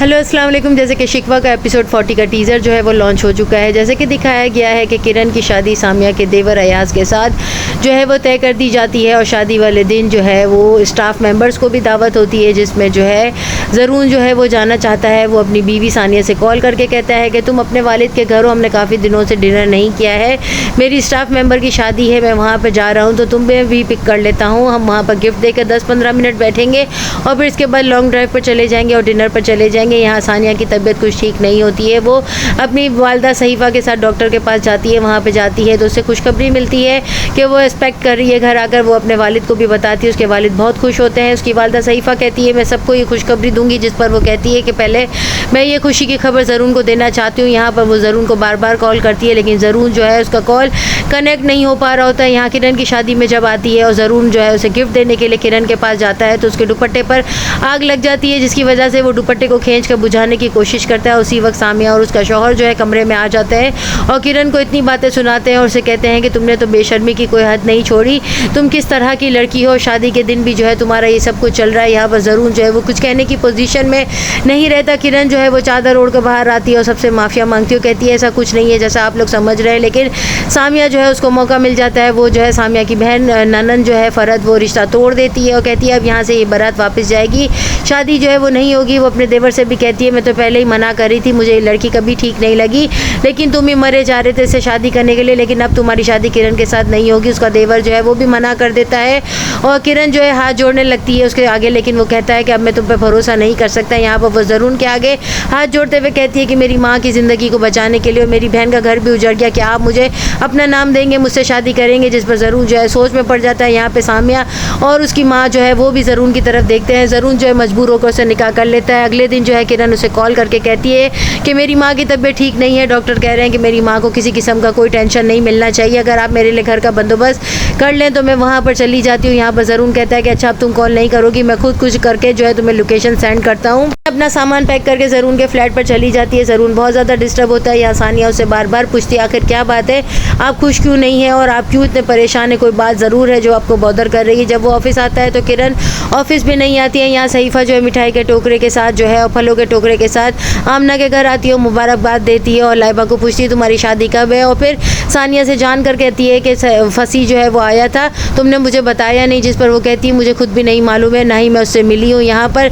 Hello अस्सलाम वालेकुम। जैसे कि शिकवा का एपिसोड 40 का टीज़र जो है वो लॉन्च हो चुका है। जैसे कि दिखाया गया है कि किरण की शादी सामिया के देवर अयाज़ के साथ जो है वो तय कर दी जाती है और शादी वाले दिन जो है वो स्टाफ मेंबर्स को भी दावत होती है, जिसमें जो है ज़रून जो है वो जाना चाहता है। वो अपनी बीवी सानिया से कॉल करके कहता है कि तुम अपने वालिद के घर हो, हमने काफ़ी दिनों से डिनर नहीं किया है, मेरी स्टाफ मेंबर की शादी है, मैं वहाँ पर जा रहा हूँ तो तुम्हें भी पिक कर लेता हूँ। हम वहाँ पर गिफ्ट देकर 10-15 मिनट बैठेंगे और फिर इसके बाद लॉन्ग ड्राइव पर चले जाएंगे और डिनर पर चले जाएंगे। यहाँ सानिया की तबीयत कुछ ठीक नहीं होती है, वो अपनी वालदा सहीफ़ा के साथ डॉक्टर के पास जाती है। वहाँ पे जाती है तो उससे खुशखबरी मिलती है कि वो एक्सपेक्ट कर रही है घर आकर। वो अपने वालिद को भी बताती है, उसके वालिद बहुत खुश होते हैं। उसकी वालदा सहीफ़ा कहती है मैं सबको ये खुशखबरी दूंगी, जिस पर वो कहती है कि पहले मैं ये खुशी की खबर ज़रून को देना चाहती हूँ। यहाँ पर वो ज़रून को बार बार कॉल करती है, लेकिन ज़रून जो है उसका कॉल कनेक्ट नहीं हो पा रहा होता है। यहाँ किरण की शादी में जब आती है और ज़रून जो है उसे गिफ्ट देने के लिए किरण के पास जाता है तो उसके दुपट्टे पर आग लग जाती है, जिसकी वजह से वो दुपट्टे को खींच कर बुझाने की कोशिश करता है। उसी वक्त सामिया और उसका शौहर जो है कमरे में आ जाते हैं और किरण को इतनी बातें सुनाते हैं और उसे कहते हैं कि तुमने तो बेशर्मी की कोई हद नहीं छोड़ी, तुम किस तरह की लड़की हो, शादी के दिन भी जो है तुम्हारा ये सब कुछ चल रहा है। यहाँ पर ज़रूर जो है वो कुछ कहने की पोजीशन में नहीं रहता। किरण जो है वो चादर ओढ़ कर बाहर आती है और सबसे माफ़िया मांगती है, कहती है ऐसा कुछ नहीं है जैसा आप लोग समझ रहे हैं। लेकिन सामिया जो है उसको मौका मिल जाता है। वो जो है सामिया की बहन ननन जो है फ़रद, वो रिश्ता तोड़ देती है और कहती है अब यहाँ से ये बारात वापस जाएगी, शादी जो है वो नहीं होगी। वो अपने देवर से भी कहती है मैं तो पहले ही मना कर रही थी, मुझे ये लड़की कभी ठीक नहीं लगी, लेकिन तुम ही मरे जा रहे थे इससे शादी करने के लिए, लेकिन अब तुम्हारी शादी किरण के साथ नहीं होगी। उसका देवर जो है वो भी मना कर देता है और किरण जो है हाथ जोड़ने लगती है उसके आगे, लेकिन वो कहता है कि अब मैं तुम पे भरोसा नहीं कर सकता। यहाँ पर वो ज़रून के आगे हाथ जोड़ते हुए कहती है कि मेरी माँ की ज़िंदगी को बचाने के लिए और मेरी बहन का घर भी उजड़ गया, क्या आप मुझे अपना नाम देंगे, मुझसे शादी करेंगे। जिस पर ज़रून जो है सोच में पड़ जाता है। यहाँ पे सामिया और उसकी माँ जो है वो भी ज़रून की तरफ देखते हैं। ज़रून जो है मजबूर होकर उसे निकाह कर लेता है। अगले दिन जो है किरण उसे कॉल करके कहती है कि मेरी माँ की तबीयत ठीक नहीं है, डॉक्टर कह रहे हैं कि मेरी माँ को किसी किस्म का कोई टेंशन नहीं मिलना चाहिए, अगर आप मेरे लिए घर का बंदोबस्त कर लें तो मैं वहाँ पर चली जाती हूँ। यहाँ पर ज़रून कहता है कि अच्छा अब तुम कॉल नहीं करोगी, मैं खुद कुछ करके जो है तुम्हें लोकेशन सेंड करता हूँ। अपना सामान पैक करके ज़रून के फ्लैट पर चली जाती है। ज़रून बहुत ज़्यादा डिस्टर्ब होता है। यहाँ सानिया उससे बार बार पूछती है आखिर क्या बात है, आप खुश क्यों नहीं है और आप क्यों इतने परेशान है, कोई बात ज़रूर है जो आपको बॉदर कर रही है। जब वो ऑफिस आता है तो किरण ऑफिस भी नहीं आती है। यहाँ सहीफ़ा जो है मिठाई के टोकरे के साथ जो है और फलों के टोकरे के साथ आमना के घर आती है, मुबारकबाद देती है और लाइबा को पूछती है तुम्हारी शादी कब है, और फिर सानिया से जान कर कहती है कि फसी जो है वो आया था, तुमने मुझे बताया नहीं। जिस पर वो कहती है मुझे खुद भी नहीं मालूम है, ना ही मैं उससे मिली हूँ। यहाँ पर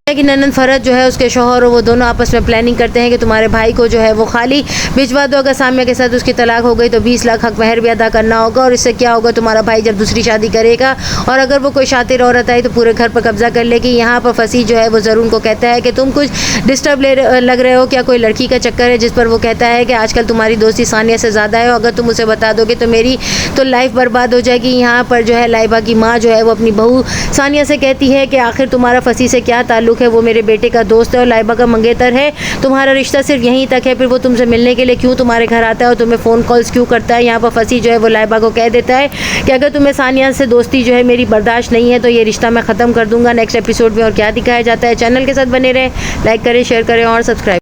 कि ननन फ़रद जो है उसके शौहर, वो दोनों आपस में प्लानिंग करते हैं कि तुम्हारे भाई को जो है वो खाली भिजवा दो, अगर सामिया के साथ उसकी तलाक हो गई तो 20 लाख हक महर भी अदा करना होगा, और इससे क्या होगा तुम्हारा भाई जब दूसरी शादी करेगा और अगर वो कोई शातिर औरत आई तो पूरे घर पर कब्जा कर लेगी। यहाँ पर फसी जो है वो ज़रून को कहता है कि तुम कुछ डिस्टर्ब लग रहे हो, क्या कोई लड़की का चक्कर है। जिस पर वो कहता है कि आजकल तुम्हारी दोस्ती सानिया से ज़्यादा है, अगर तुम उसे बता दोगे तो मेरी तो लाइफ बर्बाद हो जाएगी। यहाँ पर जो है लाइबा की माँ जो है वो अपनी बहू सानिया से कहती है कि आखिर तुम्हारा फसी से क्या ताल्लुक़ है, वो मेरे बेटे का दोस्त है और लाइबा का मंगेतर है, तुम्हारा रिश्ता सिर्फ यहीं तक है, फिर वो तुमसे मिलने के लिए क्यों तुम्हारे घर आता है और तुम्हें फ़ोन कॉल्स क्यों करता है। यहाँ पर फसी जो है वो लाइबा को कह देता है कि अगर तुम्हें सानिया से दोस्ती जो है मेरी बर्दाश्त नहीं है तो ये रिश्ता मैं ख़त्म कर दूंगा। नेक्स्ट एपिसोड में और क्या दिखाया जाता है, चैनल के साथ बने रहें, लाइक करें, शेयर करें और सब्सक्राइब।